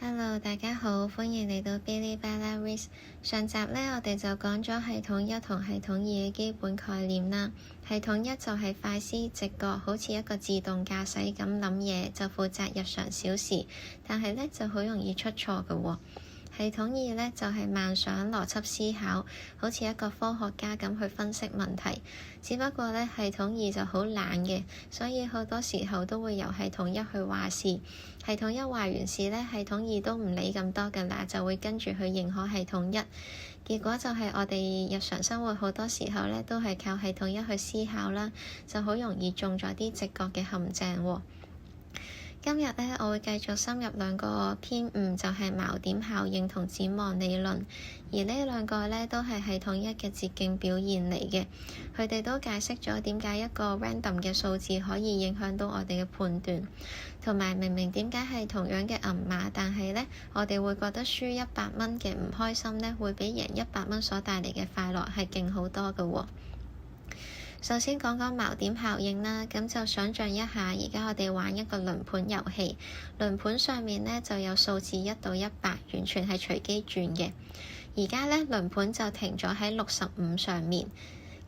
Hello，大家好，歡迎嚟到 Bilibala Risk。上集呢，我哋就講咗系統一同系統二嘅基本概念啦。系統一就係快思直覺，好似一個自動駕駛咁諗嘢，就負責日常小事，但係呢就好容易出錯嘅喎。系統二呢，就係慢想邏輯思考，好似一個科學家咁去分析問題。只不過呢，系統二就好懶嘅，所以好多時候都會由系統一去話事。系統一話完事呢，系統二都唔理咁多㗎啦，就會跟住去認可系統一。結果就係我哋日常生活好多時候呢，都係靠系統一去思考啦，就好容易中咗啲直覺嘅陷阱喎。今日呢，我會繼續深入兩個偏誤，就係錨點效應同展望理論。而呢兩個呢，都係系統一嘅捷徑表現嚟嘅。佢哋都解釋咗點解一個 random 嘅數字可以影響到我哋嘅判斷，同埋明明點解係同樣嘅銀碼，但係呢，我哋會覺得輸100蚊嘅唔開心呢，會比贏100蚊所帶嚟嘅快樂係勁好多嘅喎。首先講講錨點效應啦，咁就想像一下，而家我哋玩一個輪盤遊戲，輪盤上面呢就有數字1到100，完全係隨機轉嘅。而家呢，輪盤就停咗喺65上面。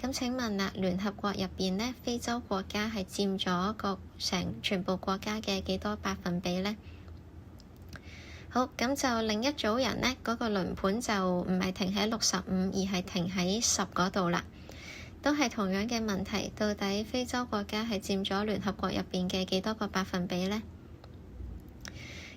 咁請問啦，聯合國入邊呢，非洲國家係佔咗全部國家嘅幾多百分比呢？好，咁就另一組人呢，嗰個輪盤就唔係停喺65，而係停喺10嗰度啦。都係同樣嘅問題，到底非洲國家係佔咗聯合國入邊嘅幾多個百分比呢？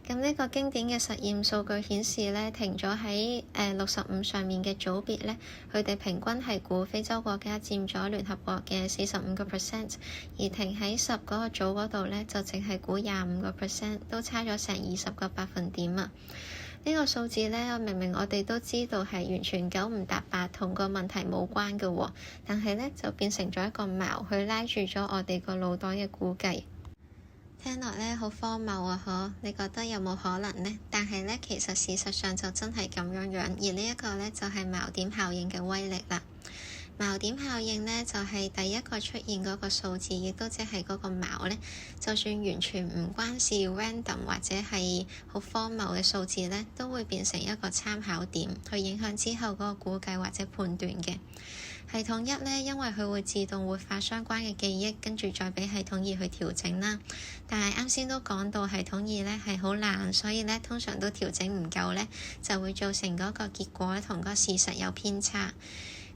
咁呢個經典嘅實驗數據顯示呢，停咗喺65上面嘅組別呢，佢哋平均係估非洲國家佔咗聯合國嘅45%，而停喺10嗰個組嗰度呢，就淨係估25%，都差咗成20個百分點啊！呢個數字呢，明明我哋都知道係完全9唔搭8，同個問題冇關嘅喎，但係呢，就變成咗一個錨，去拉住咗我哋個腦袋嘅估計。聽落呢，好荒謬啊！嗬，你覺得有冇可能呢？但係呢，其實事實上就真係咁樣樣，而呢一個呢，就係錨點效應嘅威力啦。錨點效應呢，就係第一個出現嗰個數字，亦都即係嗰個錨呢，就算完全唔關事 random 或者係好荒謬嘅數字呢，都會變成一個參考點，去影響之後嗰個估計或者判斷嘅。系統一呢，因為佢會自動活化相關嘅記憶，跟住再俾系統二去調整啦。但係啱先都講到系統二呢係好懶，所以呢，通常都調整唔夠呢，就會造成嗰個結果同個事實有偏差。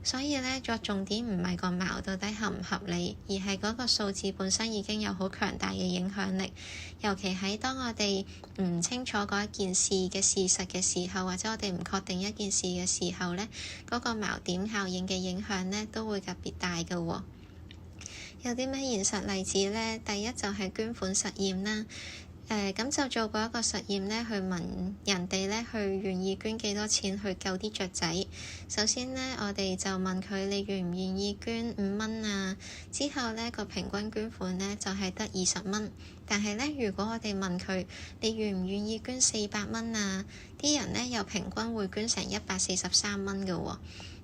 所以呢，個重點唔係個錨到底合唔合理，而係嗰個數字本身已經有好強大嘅影響力。尤其喺當我哋唔清楚嗰一件事嘅事實嘅時候，或者我哋唔確定一件事嘅時候呢，嗰個錨點效應嘅影響呢都會特別大嘅喎。有啲咩現實例子呢？第一就係捐款實驗啦。咁就做過一個實驗呢，去問人哋呢，去願意捐幾多錢去救啲雀仔。首先呢，我哋就問佢你願唔願意捐5蚊啊？之後呢，個平均捐款呢就係得20蚊。但係呢，如果我哋問佢你願唔願意捐400蚊啊？啲人呢又平均會捐成143蚊嘅喎。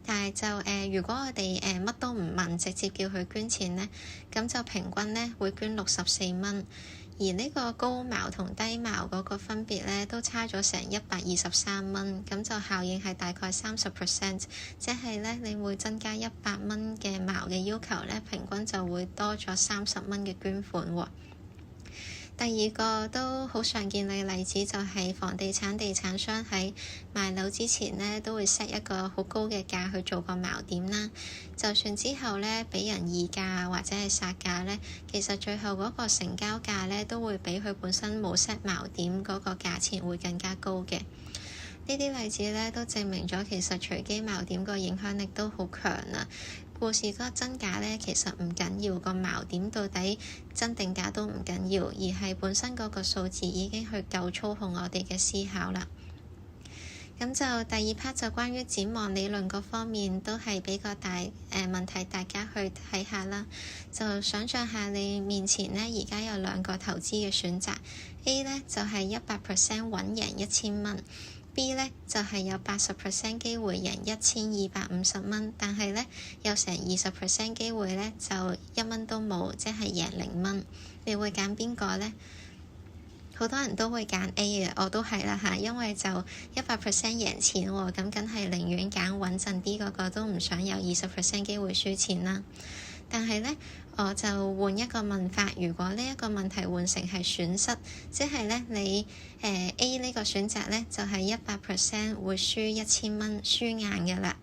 但係就如果我哋乜都唔問，直接叫佢捐錢呢，咁就平均呢會捐64蚊。而呢個高錨同低錨嗰個分別呢，都差咗成123蚊，咁就效應係大概30%，即係呢，你會增加100蚊嘅錨嘅要求呢，平均就會多咗30蚊嘅捐款喎。第二個都好常見嘅例子就係房地產商喺賣樓之前呢，都會 set 一個好高嘅價去做個錨點啦。就算之後呢，俾人議價或者係殺價呢，其實最後嗰個成交價呢，都會比佢本身冇 set 錨點嗰個價錢會更加高嘅。呢啲例子呢，都證明咗其實隨機錨點個影響力都好強啊。故事嗰個真假呢，其實唔緊要，個錨點到底真定假都唔緊要，而係本身嗰個數字已經去夠操控我哋嘅思考啦。咁就第二 part 就關於展望理論嗰方面都係比較大問題，大家去睇下啦。就想像下你面前呢，而家有2個投資嘅選擇。A 呢就係100% 穩贏1000蚊。B 呢就係有80% 機會贏1250蚊，但係呢，有成20% 機會呢就1蚊都冇，即係贏0蚊。你會揀邊個呢？好多人都會揀 A 嘅，我都係啦嚇，因為就100% 贏錢喎，咁梗係寧願揀穩陣啲嗰個，都唔想有20% 機會輸錢啦。但係咧，我就換一個問法，如果呢一個問題換成係損失，即係咧你A 呢個選擇咧就係100% 會輸1000蚊，輸硬嘅啦。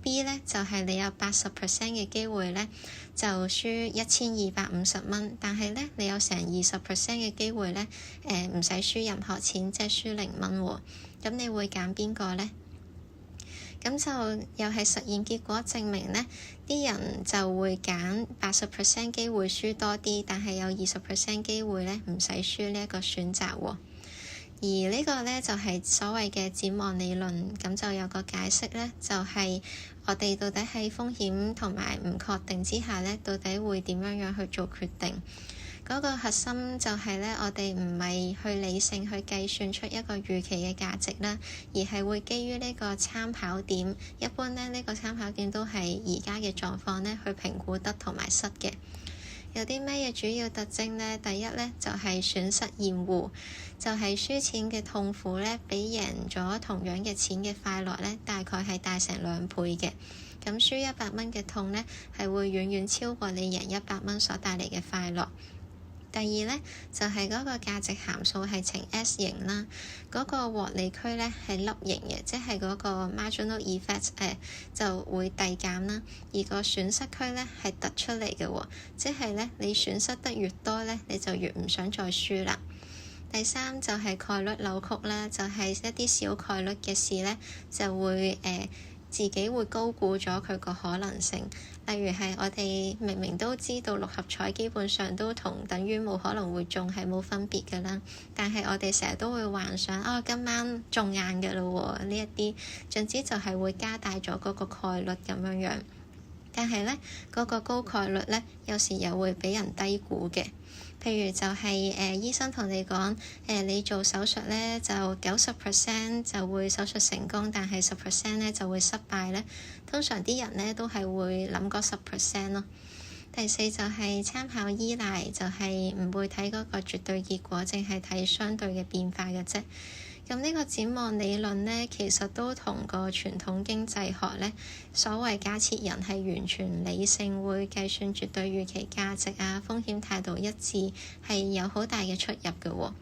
B 咧就係你有80% 嘅機會咧就輸1250蚊，但係咧你有成20% 嘅機會咧唔使輸任何錢，即係輸0蚊喎。咁你會揀邊個咧？咁就又係實驗結果證明咧，啲人就會揀80% 機會輸多啲，但係有20% 機會咧唔使輸呢一個選擇喎。而呢個咧就係所謂嘅展望理論，咁就有個解釋咧，就係我哋到底喺風險同埋唔確定之下咧，到底會點樣去做決定？嗰個核心就係咧，我哋唔係去理性去計算出一個預期嘅價值啦，而係會基於呢個參考點。一般咧，呢個參考點都係而家嘅狀況咧，去評估得同埋失嘅。有啲咩嘢主要特徵咧？第一咧就係損失厭惡，就係輸錢嘅痛苦咧，比贏咗同樣嘅錢嘅快樂咧，大概係大成2倍嘅。咁輸100蚊嘅痛咧，係會遠遠超過你贏100蚊所帶嚟嘅快樂。第二咧就係嗰個價值函數係呈 S 型啦，嗰個獲利區咧係粒形嘅，即係嗰個 marginal effect 就會遞減啦，而個損失區咧係突出嚟嘅喎，即係咧你損失得越多咧，你就越唔想再輸啦。第三就係概率扭曲啦，就係一啲小概率嘅事咧就會自己會高估咗佢個可能性。例如係我哋明明都知道六合彩基本上都同等於冇可能會中係冇分別㗎啦，但係我哋成日都會幻想今晚中硬㗎咯喎，呢一啲總之就係會加大咗嗰個概率咁樣樣。但係咧嗰個高概率咧，有時又會俾人低估嘅。譬如就係醫生同你講你做手術咧就90% 就會手術成功，但係10% 咧就會失敗咧。通常啲人咧都係會諗嗰10% 咯。第四就係參考依賴，就係唔會睇嗰個絕對結果，淨係睇相對嘅變化嘅啫。咁呢個展望理論咧，其實都同個傳統經濟學咧，所謂假設人係完全理性，會計算絕對預期價值啊，風險態度一致，係有好大嘅出入嘅喎。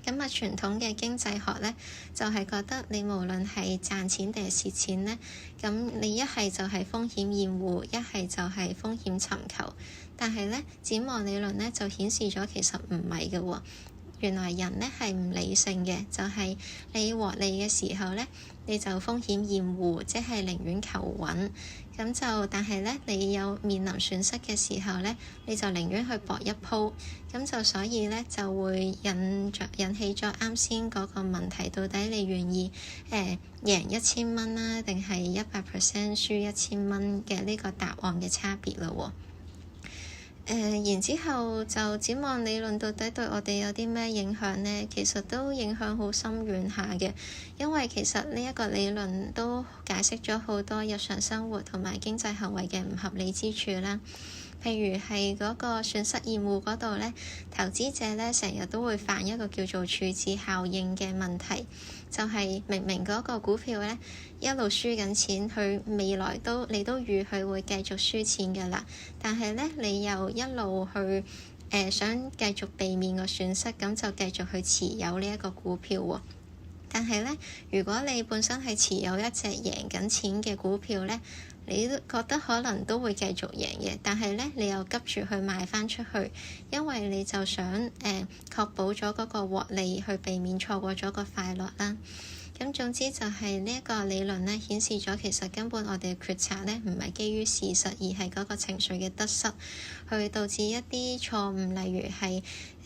咁傳統嘅經濟學咧，就係覺得你無論係賺錢定係蝕錢咧，咁你一係就係風險厭惡，一係就係風險尋求。但係咧，展望理論咧就顯示咗其實唔係嘅喎。原來人咧係唔理性嘅，就係你獲利嘅時候咧，你就風險厭惡，即係寧願求穩。咁就但係咧，你有面臨損失嘅時候咧，你就寧願去搏一鋪。咁就所以咧就會引起咗啱先嗰個問題，到底你願意贏1000蚊啦，定係100% 輸1000蚊嘅呢個答案嘅差別咯喎。然之後就展望理論到底對我哋有啲咩影響呢？其實都影響好深遠下嘅，因為其實呢一個理論都解釋咗好多日常生活同埋經濟行為嘅唔合理之處啦。譬如係嗰個損失厭惡嗰度呢，投資者呢成日都會犯一個叫做處置效應嘅問題，就係明明嗰個股票呢一路輸緊錢，佢未來你都預佢會繼續輸錢㗎啦，但係呢，你又一路去想繼續避免個損失，咁就繼續去持有呢一個股票喎。但係呢，如果你本身係持有一隻贏緊錢嘅股票呢，你都覺得可能都會繼續贏嘅，但係咧你又急住去賣翻出去，因為你就想確保咗嗰個獲利，去避免錯過咗個快樂啦。咁總之就係呢一個理論咧，顯示咗其實根本我哋嘅決策咧唔係基於事實，而係嗰個情緒嘅得失，去導致一啲錯誤，例如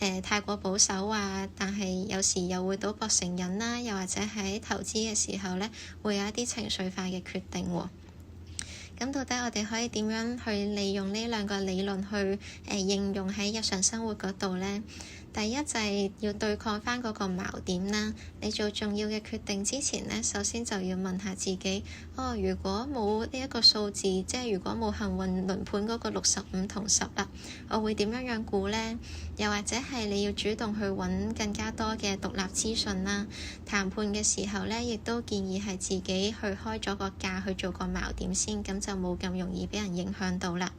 係太過保守啊，但係有時又會賭博成癮啦，又或者喺投資嘅時候咧，會有一啲情緒化嘅決定喎。咁到底我哋可以點樣去利用呢兩個理論去應用喺日常生活嗰度呢？第一就係要對抗返嗰個矛點啦。你做重要嘅決定之前呢，首先就要問下自己，如果冇呢一個數字，即係如果冇幸運輪盤嗰個65同10啦，我會點樣估呢？又或者係你要主動去揾更加多嘅獨立資訊啦。談判嘅時候呢，亦都建議係自己去開咗個價去做個矛點先，咁就冇咁容易俾人影響到啦。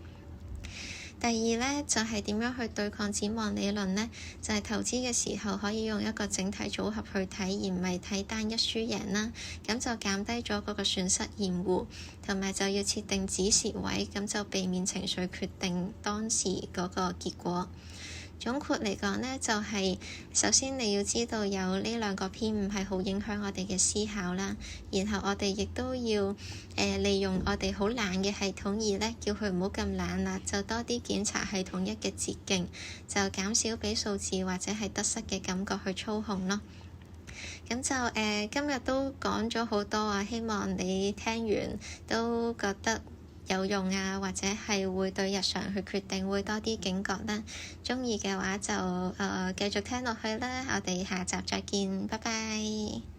第二呢，就係點樣去對抗展望理論呢？就係投資嘅時候可以用一個整體組合去睇，而唔係睇單一輸贏啦。咁就減低咗嗰個損失厭惡，同埋就要設定止蝕位，咁就避免情緒決定當時嗰個結果。總括嚟講呢，就係首先你要知道有呢兩個偏誤係好影響我哋嘅思考啦，然後我哋亦都要利用我哋好懶嘅系統二呢，叫佢唔好咁懶啦，就多啲檢查系統一嘅捷徑，就減少俾數字或者係得失嘅感覺去操控咯。咁就今日都講咗好多啊，希望你聽完都覺得有用啊，或者係會對日常去決定會多啲警覺啦。鍾意嘅話就繼續聽落去啦。我哋下集再見，拜拜。